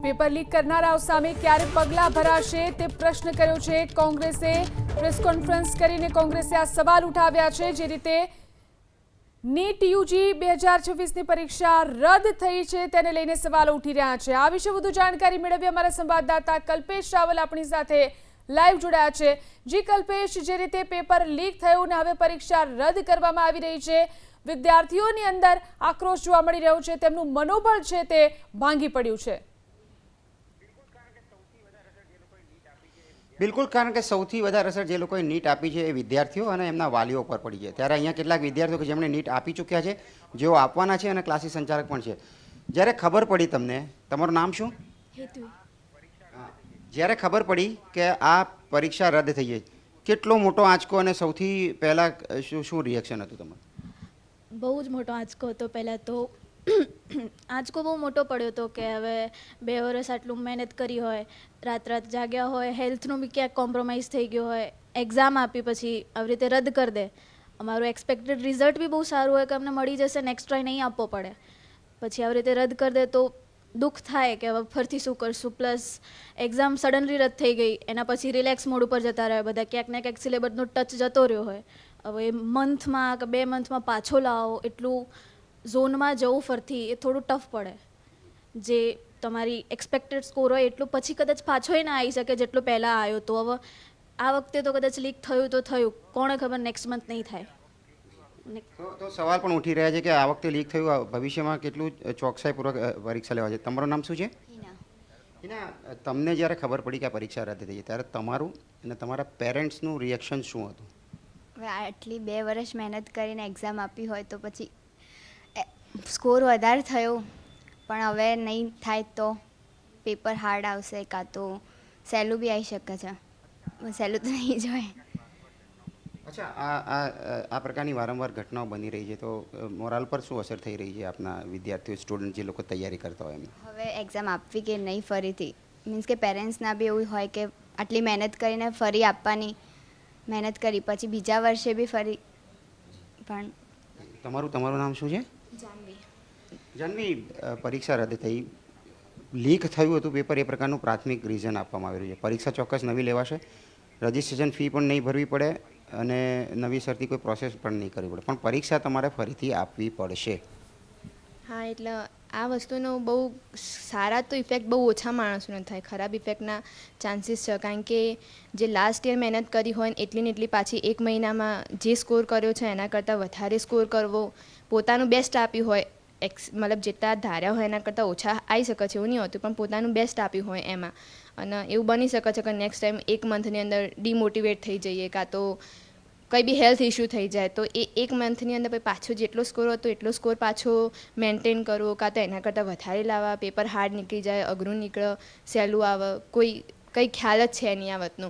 Paper leak કરનારાઓ સામે ક્યારે પગલાં ભરાશે તે પ્રશ્ન કર્યો છે કોંગ્રેસે। પ્રેસ કોન્ફરન્સ કરીને કોંગ્રેસે આ સવાલ ઉઠાવ્યા છે। જે રીતે નીટ યુજી 2026ની પરીક્ષા રદ થઈ છે તેને લઈને સવાલો ઉઠી રહ્યા છે। આ વિશે વધુ જાણકારી મેળવી અમારા સંવાદદાતા કલ્પેશ રાવલ આપણી સાથે લાઈવ જોડાયા છે। જી કલ્પેશ, જે રીતે પેપર લીક થયું ને હવે પરીક્ષા રદ કરવામાં આવી રહી છે, વિદ્યાર્થીઓની અંદર આક્રોશ જોવા મળી રહ્યો છે, તેમનું મનોબળ છે તે ભાંગી પડ્યું છે। બિલકુલ, કારણ કે સૌથી વધારે અસર જે લોકોએ નીટ આપી છે એ વિદ્યાર્થીઓ અને એમના વાલીઓ પર પડી છે। ત્યારે અહીંયા કેટલાક વિદ્યાર્થીઓ કે જેમણે નીટ આપી ચૂક્યા છે, જેઓ આપવાના છે અને ક્લાસીસ સંચાલક પણ છે। જ્યારે ખબર પડી તમને, તમારું નામ શું? હેતુ। જ્યારે ખબર પડી કે આ પરીક્ષા રદ થઈ ગઈ, કેટલો મોટો આંચકો અને સૌથી પહેલાં શું રિએક્શન હતું તમારું? બહુ જ મોટો આંચકો હતો। પહેલાં તો આંચકો બહુ મોટો પડ્યો હતો કે હવે 2 વર્ષ આટલું મહેનત કરી હોય, રાત જાગ્યા હોય, હેલ્થનું બી ક્યાંક કોમ્પ્રોમાઇઝ થઈ ગયો હોય, એક્ઝામ આપી પછી આવી રીતે રદ કરી દે। અમારું એક્સપેક્ટેડ રિઝલ્ટ બી બહુ સારું હોય કે અમને મળી જશે, નેક્સ્ટ ટ્રાય નહીં આપવો પડે, પછી આવી રીતે રદ કરી દે તો દુઃખ થાય કે હવે ફરીથી શું કરશું। પ્લસ એક્ઝામ સડનલી રદ થઈ ગઈ, એના પછી રિલેક્સ મોડ ઉપર જતા રહ્યા બધા, ક્યાંક ને ક્યાંક સિલેબસનો ટચ જતો રહ્યો હોય। હવે મંથમાં કે 2 મંથમાં પાછો લાવો, એટલું ઝોનમાં જવું ફરતી એ થોડું ટફ પડે। જે તમારી એક્સપેક્ટેડ સ્કોર હોય એટલું પછી કદાચ પાછોય ના આવી શકે જેટલો પહેલાં આવ્યો। તો હવે આ વખતે તો કદાચ લીક થયું તો થયું, કોણે ખબર નેક્સ્ટ મંથ નહીં થાય। તો સવાલ પણ ઉઠી રહ્યા છે કે આ વખતે લીક થયું, ભવિષ્યમાં કેટલું ચોકસાઈપૂર્વક પરીક્ષા લેવા છે। તમારું નામ શું છે? હિના, તમને જ્યારે ખબર પડી કે આ પરીક્ષા રદ થઈ ત્યારે તમારું અને તમારા પેરેન્ટ્સનું રિએક્શન શું હતું? હવે આટલી 2 વર્ષ મહેનત કરીને એક્ઝામ આપી હોય તો પછી સ્કોર વધારે થયો, પણ હવે નહીં થાય તો પેપર હાર્ડ આવશે, કાં તો સહેલું બી આવી શકે છે। સહેલું તો નહીં જ હોય। અચ્છા, આ પ્રકારની વારંવાર ઘટનાઓ બની રહી છે તો મોરાલ પર શું અસર થઈ રહી છે આપના વિદ્યાર્થીઓ, સ્ટુડન્ટ જે લોકો તૈયારી કરતા હોય એમને? હવે એક્ઝામ આપવી કે નહીં ફરીથી, મીન્સ કે પેરેન્ટ્સના બી એવું હોય કે આટલી મહેનત કરીને ફરી આપવાની, મહેનત કરી પછી બીજા વર્ષે બી ફરી પણ। તમારું નામ શું છે? જાનવી। જાનવી, પરીક્ષા રદ થઈ, લીક થયું હતું પેપર, એ પ્રકારનું પ્રાથમિક રીઝન આપવામાં આવી રહ્યું છે। પરીક્ષા ચોક્કસ નવી લેવાશે, રજિસ્ટ્રેશન ફી પણ નહીં ભરવી પડે અને નવી સરતી કોઈ પ્રોસેસ પણ નહીં કરવી પડે, પણ પરીક્ષા તમારે ફરીથી આપવી પડશે। હા, એટલે આ વસ્તુનો બહુ સારા તો ઇફેક્ટ બહુ ઓછા માણસોને થાય, ખરાબ ઇફેક્ટના ચાન્સીસ છે। કારણ કે જે લાસ્ટ યર મહેનત કરી હોય ને એટલી પાછી 1 મહિનામાં જે સ્કોર કર્યો છે એના કરતાં વધારે સ્કોર કરવો, પોતાનું બેસ્ટ આપ્યું હોય, મતલબ જેટલા ધાર્યા હોય એના કરતાં ઓછા આવી શકે છે એવું નહીં હોતું, પણ પોતાનું બેસ્ટ આપ્યું હોય એમાં, અને એવું બની શકે છે કે નેક્સ્ટ ટાઈમ 1 મંથની અંદર ડિમોટિવેટ થઈ જઈએ, કાં તો કંઈ બી હેલ્થ ઇશ્યુ થઈ જાય તો એ 1 મંથની અંદર પછી પાછો જેટલો સ્કોર હતો એટલો સ્કોર પાછો મેન્ટેન કરવો, કાં તો એના કરતાં વધારે લાવવા, પેપર હાર્ડ નીકળી જાય, અઘરું નીકળે, સહેલું આવે, કંઈ ખ્યાલ જ છે નહીં આ વાતનો।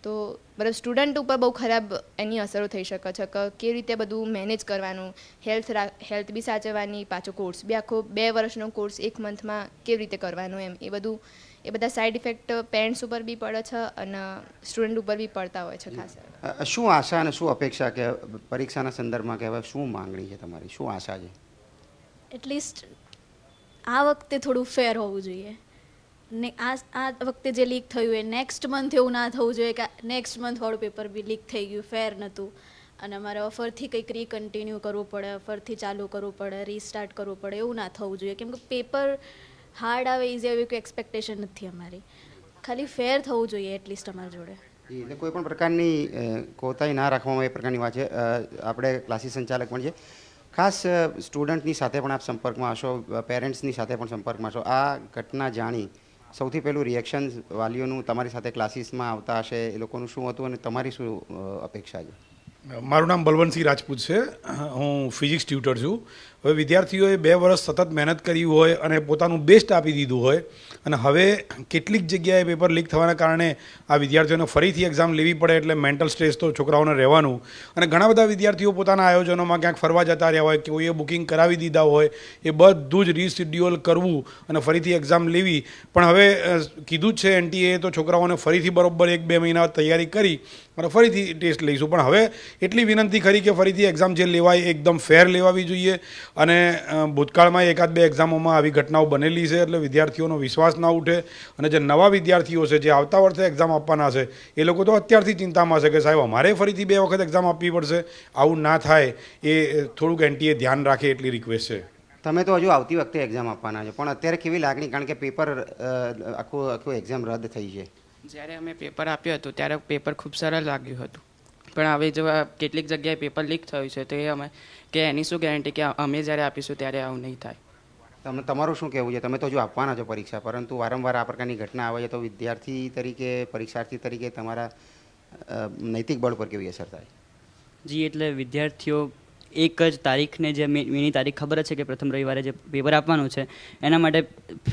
તો મતલબ સ્ટુડન્ટ ઉપર બહુ ખરાબ એની અસરો થઈ શકે છે કે કેવી રીતે બધું મેનેજ કરવાનું, હેલ્થ બી સાચવવાની, પાછો કોર્સ બી આખો 2 વર્ષનો કોર્સ 1 મંથમાં કેવી રીતે કરવાનો, એમ એ બધા સાઈડ ઇફેક્ટ પેરેન્ટ્સ ઉપર બી પડે છે અને સ્ટુડન્ટ ઉપર બી પડતા હોય છે ખાસ। શું આશા અને શું અપેક્ષા કે પરીક્ષાના સંદર્ભમાં કે હવે શું માંગણી છે તમારી, શું આશા છે? એટલીસ્ટ આ વખતે થોડું ફેર હોવું જોઈએ ને। આ વખતે જે લીક થયું એ નેક્સ્ટ મંથ એવું ના થવું જોઈએ કે નેક્સ્ટ મંથ વાળું પેપર બી લીક થઈ ગયું, ફેર નહોતું અને અમારે ફરીથી કંઈક રીકન્ટિન્યુ કરવું પડે, ફરીથી ચાલુ કરવું પડે, રીસ્ટાર્ટ કરવું પડે, એવું ના થવું જોઈએ। કેમ કે પેપર હાર્ડ આવે ઇઝી આવે કોઈ એક્સપેક્ટેશન નથી અમારી, ખાલી ફેર થવું જોઈએ એટલીસ્ટ અમારી જોડે। એટલે કોઈ પણ પ્રકારની કોતાહી ના રાખવામાં એ પ્રકારની વાત છે। આપણે ક્લાસીસ સંચાલક પણ છે, ખાસ સ્ટુડન્ટની સાથે પણ આપ સંપર્કમાં હશો, પેરેન્ટ્સની સાથે પણ સંપર્કમાં હશો। આ ઘટના જાણી સૌથી પહેલું રિએક્શન વાલીઓનું તમારી સાથે ક્લાસીસમાં આવતા હશે, એ લોકોનું શું હતું અને તમારી શું અપેક્ષા છે? મારું નામ બલવંતસિંહ રાજપૂત છે, હું ફિઝિક્સ ટ્યુટર છું। હવે વિદ્યાર્થીઓએ 2 વર્ષ સતત મહેનત કરી હોય અને પોતાનું બેસ્ટ આપી દીધું હોય અને હવે કેટલીક જગ્યાએ પેપર લીક થવાના કારણે આ વિદ્યાર્થીઓને ફરીથી એક્ઝામ લેવી પડે, એટલે મેન્ટલ સ્ટ્રેસ તો છોકરાઓને રહેવાનું। અને ઘણા બધા વિદ્યાર્થીઓ પોતાના આયોજનોમાં ક્યાંક ફરવા જતા રહ્યા હોય, કોઈએ બુકિંગ કરાવી દીધા હોય, એ બધું જ રીશેડ્યુલ કરવું અને ફરીથી એક્ઝામ લેવી। પણ હવે કીધું જ છે NTA તો છોકરાઓને ફરીથી બરોબર 1-2 મહિના તૈયારી કરી અને ફરીથી ટેસ્ટ લઈશું, પણ હવે એટલી વિનંતી ખરી કે ફરીથી એક્ઝામ જે લેવાય એકદમ ફેર લેવાવી જોઈએ અને ભૂતકાળમાં એકાદ બે એક્ઝામોમાં આવી ઘટનાઓ બનેલી છે, એટલે વિદ્યાર્થીઓનો વિશ્વાસ ના ઉઠે. અને જે નવા વિદ્યાર્થીઓ છે, જે આવતા વર્ષે એક્ઝામ આપવાના છે, એ લોકો તો અત્યારથી ચિંતામાં છે કે સાહેબ અમારે ફરીથી 2 વખત એક્ઝામ આપવી પડશે. આવું ના થાય એ થોડુંક એનટીએ ધ્યાન રાખે એટલી રિક્વેસ્ટ છે. તમે તો હજુ આવતી વખતે એક્ઝામ આપવાના છો, પણ અત્યારે કેવી લાગણી, કારણ કે પેપર આખું એક્ઝામ રદ થઈ છે? જ્યારે અમે પેપર આપ્યું હતું ત્યારે પેપર ખૂબ સરળ લાગ્યું હતું, પણ હવે જો કેટલીક જગ્યાએ પેપર લીક થયું છે તો એ અમે કે એની શું ગેરંટી કે અમે જ્યારે આપીશું ત્યારે આવું નહીં થાય. તમારું શું કહેવું છે? તમે તો હજુ આપવાના છો પરીક્ષા, પરંતુ વારંવાર આ પ્રકારની ઘટના આવે છે તો વિદ્યાર્થી તરીકે, પરીક્ષાર્થી તરીકે તમારા નૈતિક બળ પર કેવી અસર થાય? જી, એટલે વિદ્યાર્થીઓ એક જ તારીખને, જે મેની તારીખ ખબર જ છે કે પ્રથમ રવિવારે જે પેપર આપવાનું છે, એના માટે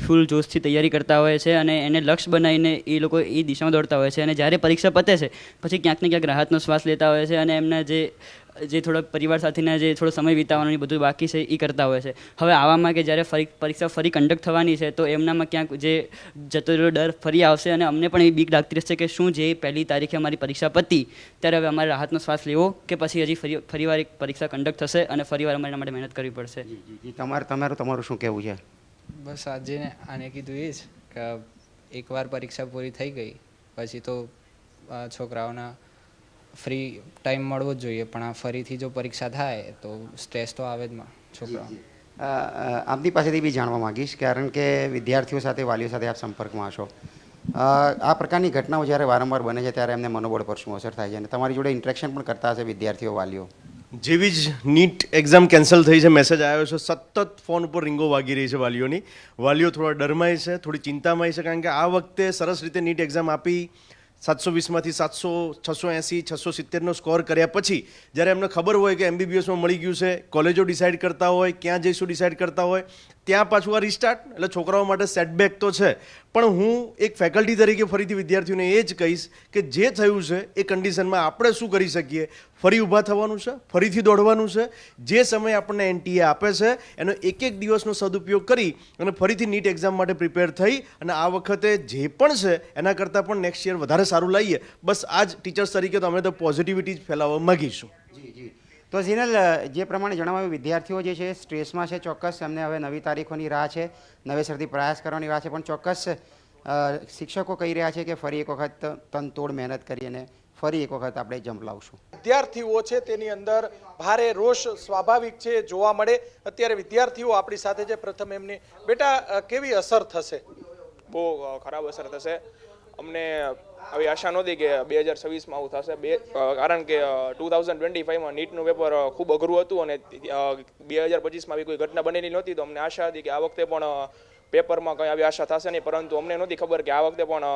ફૂલ જોશથી તૈયારી કરતા હોય છે અને એને લક્ષ્ય બનાવીને એ લોકો એ દિશામાં દોડતા હોય છે. અને જ્યારે પરીક્ષા પતે છે પછી ક્યાંક ને ક્યાંક રાહતનો શ્વાસ લેતા હોય છે અને એમના જે થોડો પરિવાર સાથેના જે થોડો સમય વિતાવવાનો બધું બાકી છે એ કરતા હોય છે. હવે આવામાં કે જ્યારે પરીક્ષા ફરી કન્ડક્ટ થવાની છે તો એમનામાં ક્યાંક જે જતો રહ્યો ડર ફરી આવશે અને અમને પણ એવી બીક લાગતી રહેશે કે શું જે પહેલી તારીખે અમારી પરીક્ષા પતી ત્યારે હવે અમારે રાહતનો શ્વાસ લેવો કે પછી હજી ફરીવાર એક પરીક્ષા કન્ડક્ટ થશે અને ફરીવાર અમારે એના માટે મહેનત કરવી પડશે. તમારું શું કહેવું છે? બસ આજે આને કીધું એ જ કે એકવાર પરીક્ષા પૂરી થઈ ગઈ પછી તો છોકરાઓના ફ્રી ટાઈમ મળવો જ જોઈએ, પણ આ ફરીથી જો પરીક્ષા થાય તો સ્ટ્રેસ તો આવે જ છોકરાઓ. આપની પાસેથી બી જાણવા માંગીશ, કારણ કે વિદ્યાર્થીઓ સાથે, વાલીઓ સાથે આપ સંપર્કમાં છો. આ પ્રકારની ઘટનાઓ જ્યારે વારંવાર બને છે ત્યારે એમને મનોબળ પર શું અસર થાય છે? અને તમારી જોડે ઇન્ટરેક્શન પણ કરતા હશે વિદ્યાર્થીઓ, વાલીઓ? જેવી જ નીટ એક્ઝામ કેન્સલ થઈ છે, મેસેજ આવ્યો છે, સતત ફોન ઉપર રીંગો વાગી રહી છે વાલીઓની. વાલીઓ થોડા ડરમાય છે, થોડી ચિંતામાં છે, કારણ કે આ વખતે સરસ રીતે નીટ એક્ઝામ આપી 720માંથી 700, 680, 670નો સ્કોર કર્યા પછી જ્યારે એમને ખબર હોય કે MBBSમાં મળી ગયું છે, કોલેજો ડિસાઇડ કરતા હોય, ક્યાં જઈશું ડિસાઇડ કરતા હોય, ત્યાં પાછું આ રિસ્ટાર્ટ, એટલે છોકરાઓ માટે સેટબેક તો છે. પણ હું એક ફેકલ્ટી તરીકે ફરીથી વિદ્યાર્થીઓને એ જ કહીશ કે જે થયું છે એ કન્ડિશનમાં આપણે શું કરી શકીએ? ફરી ઊભા થવાનું છે, ફરીથી દોડવાનું છે. જે સમય આપણને NTA આપે છે એનો એક દિવસનો સદુપયોગ કરી અને ફરીથી નીટ એક્ઝામ માટે પ્રિપેર થઈ અને આ વખતે જે પણ છે એના કરતાં પણ નેક્સ્ટ યર વધારે સારું લાવીએ. બસ આ જ ટીચર્સ તરીકે તો અમે તો પોઝિટિવિટી જ ફેલાવવા માગીશું. જી. તો ઝીનલ, જે પ્રમાણે જણાવ્યું, વિદ્યાર્થીઓ જે છે સ્ટ્રેસમાં છે. ચોક્કસ એમને હવે નવી તારીખોની રાહ છે, નવેસરથી પ્રયાસ કરવાની રાહ છે, પણ ચોક્કસ શિક્ષકો કહી રહ્યા છે કે ફરી એક વખત તનતોડ મહેનત કરી અને ફરી એક વખત આપણે જંપ લાવશું. વિદ્યાર્થીઓ છે તેની અંદર ભારે રોષ સ્વાભાવિક છે જોવા મળે. અત્યારે વિદ્યાર્થીઓ આપણી સાથે છે. પ્રથમ એમની, બેટા કેવી અસર થશે? બહુ ખરાબ અસર થશે. અમને આવી આશા નહોતી કે 2026માં આવું થશે, કારણ કે 2025માં નીટનું પેપર ખૂબ અઘરું હતું અને 2025માં આવી કોઈ ઘટના બનેલી નહોતી. તો અમને આશા હતી કે આ વખતે પણ પેપરમાં કંઈ આવી આશા થશે નહીં, પરંતુ અમને નહોતી ખબર કે આ વખતે પણ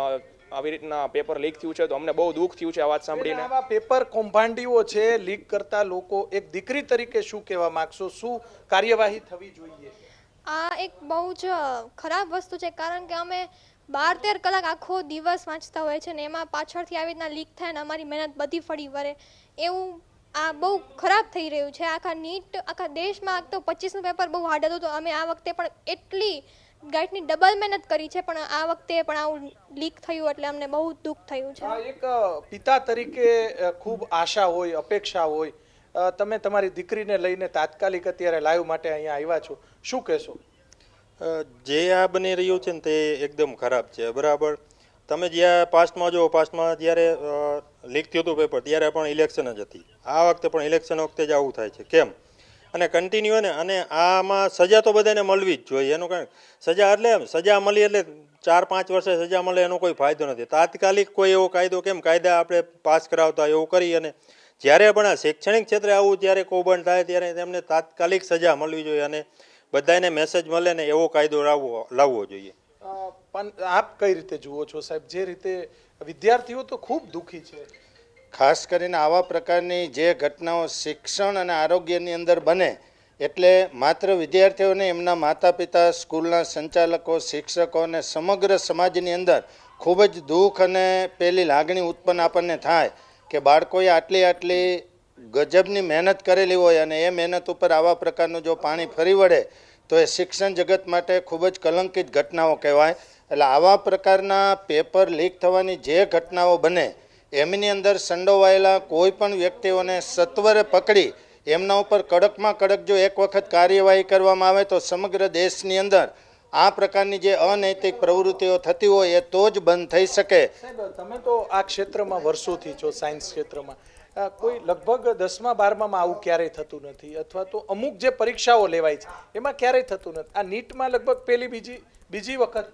આવી રીતના પેપર લીક થયું છે. તો અમને બહુ દુઃખ થયું છે આ વાત સાંભળીને. આવા પેપર કૌભાંડીઓ છે, લીક કરતા લોકો, એક દીકરી તરીકે શું કહેવા માંગશો? શું કાર્યવાહી થવી જોઈએ? આ એક બહુ જ ખરાબ વસ્તુ છે, કારણ કે અમે 12-13 કલાક આખો દિવસ વાંચતા હોય છે ને એમાં પાછળથી આવી રીતના લીક થાય ને અમારી મહેનત બધી ફળી વળે, એવું આ બહુ ખરાબ થઈ રહ્યું છે. આખા દેશમાં તો 25નું પેપર બહુ હાર્ડ હતું, તો અમે આ વખતે પણ એટલી ગાઈડની ડબલ મહેનત કરી છે, પણ આ વખતે પણ આવું લીક થયું એટલે અમને બહુ દુઃખ થયું છે. એક પિતા તરીકે ખૂબ આશા હોય, અપેક્ષા હોય. તમે તમારી દીકરીને લઈને તાત્કાલિક અત્યારે લાઈવ માટે અહીંયા આવ્યા છો, શું કહેશો? જે આ બની રહ્યું છે ને તે એકદમ ખરાબ છે. બરાબર, તમે જ્યાં પાસ્ટમાં જો, પાસ્ટમાં જ્યારે લીક થયું હતું પેપર ત્યારે પણ ઇલેક્શન જ હતી. આ વખતે પણ ઇલેક્શન વખતે જ આવું થાય છે. કેમ? અને કન્ટિન્યુ ને, અને આમાં સજા તો બધાને મળવી જ જોઈએ. એનું કારણ સજા એટલે એમ, સજા મળી એટલે 4-5 વર્ષે સજા મળે એનો કોઈ ફાયદો નથી. તાત્કાલિક કોઈ એવો કાયદો, કેમ કાયદા આપણે પાસ કરાવતા એવું કરી, અને જ્યારે પણ આ શૈક્ષણિક ક્ષેત્રે આવું જ્યારે કૌભાંડ થાય ત્યારે તેમને તાત્કાલિક સજા મળવી જોઈએ અને બધાને મેસેજ મળે ને એવો કાયદો લાવવો જોઈએ. પણ આપ કઈ રીતે જુઓ છો સાહેબ? જે રીતે વિદ્યાર્થીઓ તો ખૂબ દુઃખી છે, ખાસ કરીને આવા પ્રકારની જે ઘટનાઓ શિક્ષણ અને આરોગ્યની અંદર બને એટલે માત્ર વિદ્યાર્થીઓને, એમના માતા પિતા, સ્કૂલના સંચાલકો, શિક્ષકો અને સમગ્ર સમાજની અંદર ખૂબ જ દુઃખ અને પેલી લાગણી ઉત્પન્ન આપણને થાય કે બાળકોએ આટલી ગજબની મહેનત કરેલી હોય અને એ મહેનત ઉપર આવા પ્રકારનું જો પાણી ફરી વળે તો એ શિક્ષણ જગત માટે ખૂબ જ કલંકિત ઘટનાઓ કહેવાય. એટલે આવા પ્રકારના પેપર લીક થવાની જે ઘટનાઓ બને એમની અંદર સંડોવાયેલા કોઈ પણ વ્યક્તિઓને સત્વરે પકડી એમના ઉપર કડકમાં કડક જો એક વખત કાર્યવાહી કરવામાં આવે તો સમગ્ર દેશની અંદર આ પ્રકારની જે અનૈતિક પ્રવૃત્તિઓ થતી હોય એ તો જ બંધ થઈ શકે. સાહેબ, તમે તો આ ક્ષેત્રમાં વર્ષોથી છો, સાયન્સ ક્ષેત્રમાં. કોઈ લગભગ 10મા 12મામાં આવું ક્યારેય થતું નથી, અથવા તો અમુક જે પરીક્ષાઓ લેવાય છે એમાં ક્યારેય થતું નથી. આ નીટમાં લગભગ પહેલી બીજી વખત.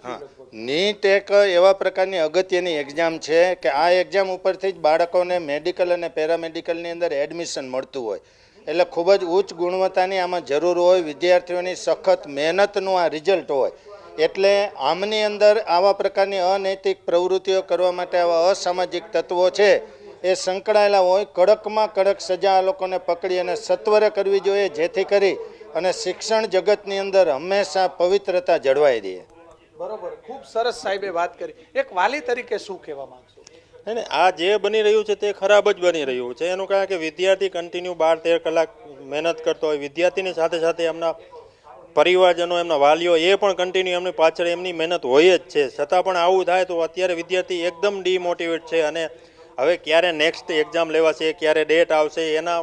નીટ એક એવા પ્રકારની અગત્યની એક્ઝામ છે કે આ એક્ઝામ ઉપરથી જ બાળકોને મેડિકલ અને પેરામેડિકલની અંદર એડમિશન મળતું હોય, એટલે ખૂબ જ ઉચ્ચ ગુણવત્તાની આમાં જરૂર હોય, વિદ્યાર્થીઓની સખત મહેનતનું આ રિઝલ્ટ હોય. એટલે આમની અંદર આવા પ્રકારની અનૈતિક પ્રવૃત્તિઓ કરવા માટે આવા અસામાજિક તત્વો છે એ સંકળાયેલા હોય. કડકમાં કડક સજા આ લોકોને પકડી અને સત્વરે કરવી જોઈએ, જેથી કરી અને શિક્ષણ જગતની અંદર હંમેશા પવિત્રતા જળવાઈ રહે. બરોબર, ખૂબ સરસ સાહેબે વાત કરી. એક વાલી તરીકે શું કહેવા માંગશો? અને આ જે બની રહ્યું છે તે ખરાબ જ બની રહ્યું છે. એનું કારણ કે વિદ્યાર્થી કન્ટિન્યુ 12-13 કલાક મહેનત કરતો હોય, વિદ્યાર્થીની સાથે સાથે એમના પરિવારજનો, એમના વાલીઓ એ પણ કન્ટિન્યુ એમની પાછળ એમની મહેનત હોય જ છે. છતાં પણ આવું થાય તો અત્યારે વિદ્યાર્થી એકદમ ડિમોટિવેટ છે અને હવે ક્યારે નેક્સ્ટ એક્ઝામ લેવાશે, ક્યારે ડેટ આવશે, એના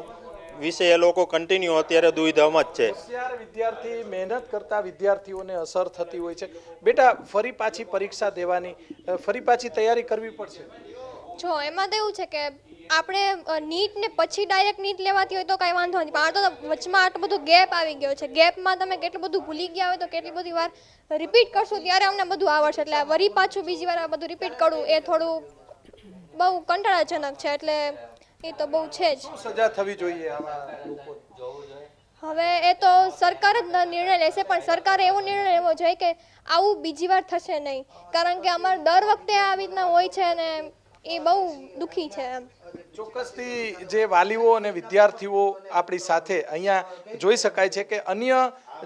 વિશે એ લોકો કન્ટિન્યુ અત્યારે દુવિધામાં જ છે. હોશિયાર વિદ્યાર્થી, મહેનત કરતા વિદ્યાર્થીઓને અસર થતી હોય છે. બેટા, ફરી પાછી પરીક્ષા દેવાની, ફરી પાછી તૈયારી કરવી પડશે. જો એમાં તો એવું છે કે આપણે નીટ ને પછી ડાયરેક્ટ નીટ લેવાતી હોય તો કાંઈ વાંધો નથી, પણ આ તો વચમાં આટલો બધો ગેપ આવી ગયો છે. ગેપમાં તમે કેટલું બધું ભૂલી ગયા હોય તો કેટલી બધી વાર રિપીટ કરશો ત્યારે અમને બધું આવડશે. એટલે વરી પાછું બીજી વાર આ બધું રિપીટ કરવું એ થોડું બહુ કંટાળાજનક છે. એટલે એ તો બહુ છે જ. સજા થવી જોઈએ આવા લોકો? હવે એ તો સરકાર જ નિર્ણય લેશે, પણ સરકારે એવો નિર્ણય લેવો જોઈએ કે આવું બીજી વાર થશે નહીં. કારણ કે અમારે દર વખતે આવી રીતના હોય છે અને એ બહુ દુઃખી છે. એમ ચોક્કસથી જે વાલીઓ અને વિદ્યાર્થીઓ આપણી સાથે અહીંયા જોઈ શકાય છે કે અન્ય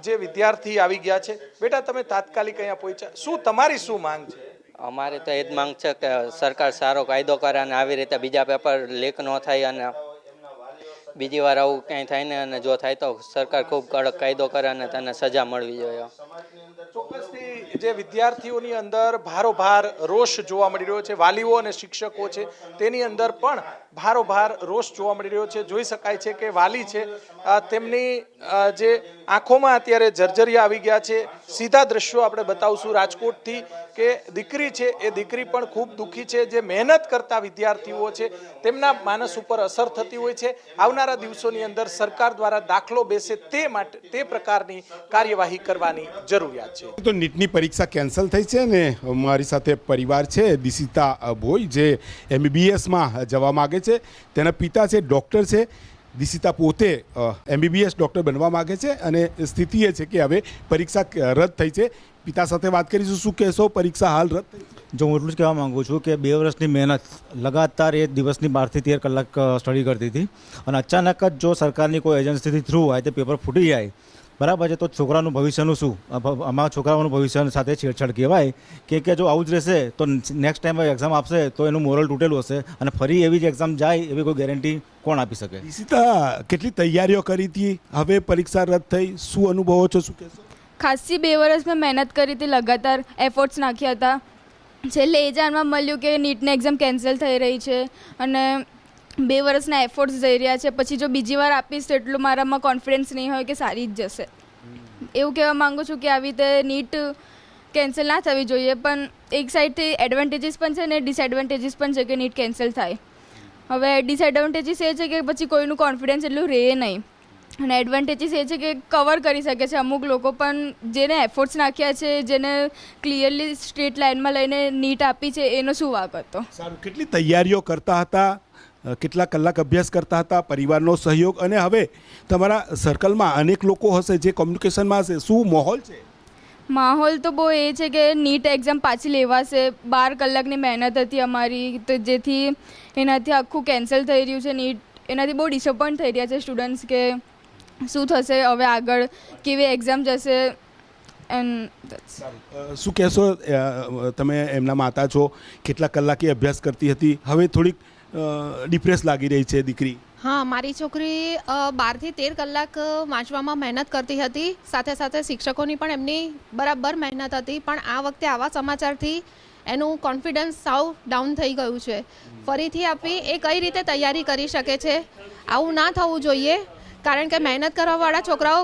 જે વિદ્યાર્થી આવી ગયા છે. બેટા, તમે તાત્કાલિક અહીંયા પહોંચ્યા, શું તમારી શું માંગ છે? અમારે તો એ જ માંગ છે કે સરકાર સારો કાયદો કરે અને આવી રીતે બીજા પેપર લીક ન થાય અને બીજી વાર આવું ક્યાંય થાય ને, અને જો થાય તો સરકાર ખૂબ કડક કાયદો કરે અને તેને સજા મળવી જોઈએ. ચોક્કસથી જે વિદ્યાર્થીઓની અંદર ભારોભાર રોષ જોવા મળી રહ્યો છે, વાલીઓ અને શિક્ષકો છે તેની અંદર પણ ભારોભાર રોષ જોવા મળી રહ્યો છે. જોઈ શકાય છે કે વાલી છે તેમની જે આંખોમાં અત્યારે જર્જરિયા આવી ગયા છે. સીધા દ્રશ્યો આપણે બતાવશું રાજકોટથી કે દીકરી છે એ દીકરી પણ ખૂબ દુઃખી છે. જે મહેનત કરતા વિદ્યાર્થીઓ છે તેમના માનસ ઉપર અસર થતી હોય છે. આવનારા દિવસોની અંદર સરકાર દ્વારા દાખલો બેસે તે માટે તે પ્રકારની કાર્યવાહી કરવાની જરૂરિયાત છે. તો નીટની પરીક્ષા કેન્સલ થઈ છે ને મારી સાથે પરિવાર છે. દિશિતા ભોઈ જે MBBSમાં જવા માગે છે, તેના પિતા છે ડૉક્ટર છે. દિશિતા પોતે MBBS ડૉક્ટર બનવા માગે છે અને સ્થિતિ એ છે કે હવે પરીક્ષા રદ થઈ છે. પિતા સાથે વાત કરીશું. શું કહેશો, પરીક્ષા હાલ રદ થઈ? જો હું એટલું જ કહેવા માગું છું કે 2 વર્ષની મહેનત લગાતાર એ દિવસની 12 થી 13 કલાક સ્ટડી કરતી હતી અને અચાનક જ જો સરકારની કોઈ એજન્સીથી થ્રુ હોય તે પેપર ફૂટી જાય, બરાબર છે, તો છોકરાનું ભવિષ્યનું શું? અમારા છોકરાઓનું ભવિષ્ય સાથે છેડછાડ કહેવાય કે જો આવું જ રહેશે તો નેક્સ્ટ ટાઈમ એક્ઝામ આપશે તો એનું મોરલ તૂટેલું હશે અને ફરી એવી જ એક્ઝામ જાય એવી કોઈ ગેરંટી કોણ આપી શકે? દિશિતા, કેટલી તૈયારીઓ કરી હતી, હવે પરીક્ષા રદ થઈ, શું અનુભવો છો, શું કહેશો? ખાસી 2 વર્ષ મેં મહેનત કરી હતી, લગાતાર એફર્ટ્સ નાખ્યા હતા. છેલ્લે એ જાણવા મળ્યું કે નીટની એક્ઝામ કેન્સલ થઈ રહી છે અને 2 વર્ષના એફર્ટ્સ જઈ રહ્યા છે. પછી જો બીજી વાર આપીશ તો એટલું મારામાં કોન્ફિડન્સ નહીં હોય કે સારી જ જશે. એવું કહેવા માગું છું કે આવી રીતે નીટ કેન્સલ ના થવી જોઈએ, પણ એક સાઈડથી એડવાન્ટેજીસ પણ છે ને ડિસએડવાન્ટેજીસ પણ છે કે નીટ કેન્સલ થાય. હવે ડિસએડવાન્ટેજીસ એ છે કે પછી કોઈનું કોન્ફિડન્સ એટલું રહે નહીં અને એડવાન્ટેજીસ એ છે કે કવર કરી શકે છે અમુક લોકો, પણ જેને એફર્ટ્સ નાખ્યા છે, જેને ક્લિયરલી સ્ટ્રેટ લાઇનમાં લઈને નીટ આપી છે, એનો શું વાંક હતો? સારું, કેટલી તૈયારીઓ કરતા હતા, કેટલા કલાક અભ્યાસ કરતા હતા, પરિવારનો સહયોગ, અને હવે તમારા સર્કલમાં અનેક લોકો હશે જે કોમ્યુનિકેશનમાં હશે, શું માહોલ છે? માહોલ તો બહુ એ છે કે નીટ એક્ઝામ પાછી લેવાશે. 12 કલાકની મહેનત હતી અમારી, તો જેથી એનાથી આખું કેન્સલ થઈ રહ્યું છે નીટ. એનાથી બહુ ડિસઅપોઇન્ટ થઈ રહ્યા છે સ્ટુડન્ટ્સ કે શું થશે હવે આગળ, કેવી એક્ઝામ જશે. શું કહેશો, તમે એમના માતા છો, કેટલા કલાકે અભ્યાસ કરતી હતી, હવે થોડીક ડિપ્રેસ લાગી રહી છે દીકરી? હા, મારી છોકરી 12 થી 13 કલાક વાંચવામાં મહેનત કરતી હતી. સાથે સાથે શિક્ષકોની પણ એમની બરાબર મહેનત હતી, પણ આ વખતે આવા સમાચારથી એનું કોન્ફિડન્સ સાવ ડાઉન થઈ ગયું છે. ફરીથી આપી એ કઈ રીતે તૈયારી કરી શકે છે? આવું ના થવું જોઈએ. કારણ કે મહેનત કરવાવાળા છોકરાઓ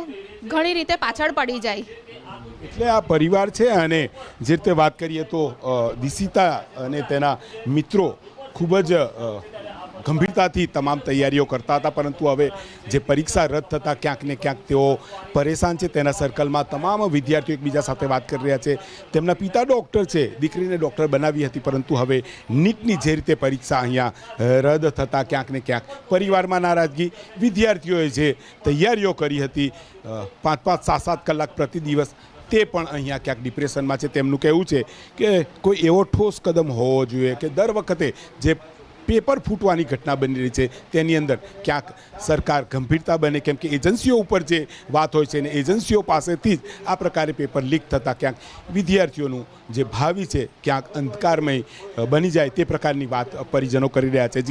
ઘણી રીતે પાછળ પડી જાય. એટલે આ પરિવાર છે અને જે રીતે વાત કરીએ તો દિશિતા અને તેના મિત્રો ખૂબ જ ગંભીરતાથી તમામ તૈયારીઓ કરતા હતા, પરંતુ હવે જે પરીક્ષા રદ થતાં ક્યાંક ને ક્યાંક તેઓ પરેશાન છે. તેના સર્કલમાં તમામ વિદ્યાર્થીઓ એકબીજા સાથે વાત કરી રહ્યા છે. તેમના પિતા ડૉક્ટર છે, દીકરીને ડૉક્ટર બનાવી હતી, પરંતુ હવે નીટની જે રીતે પરીક્ષા અહીંયા રદ થતાં ક્યાંક ને ક્યાંક પરિવારમાં નારાજગી, વિદ્યાર્થીઓએ જે તૈયારીઓ કરી હતી 5-5, 7-7 કલાક પ્રતિ દિવસ, તે પણ અહીંયા ક્યાંક ડિપ્રેશનમાં છે. તેમનું કહેવું છે કે કોઈ એવો ઠોસ કદમ હોવો જોઈએ કે દર વખતે જે પેપર ફૂટવાની ઘટના બની રહી છે તેની અંદર ક્યાંક સરકાર ગંભીરતા બને, કેમ કે એજન્સીઓ ઉપર જે વાત હોય છે ને એજન્સીઓ પાસેથી જ આ પ્રકારે પેપર લીક થતાં ક્યાંક વિદ્યાર્થીઓનું જે ભાવિ છે ક્યાંક અંધકારમય બની જાય તે પ્રકારની વાત પરિજનો કરી રહ્યા છે. જી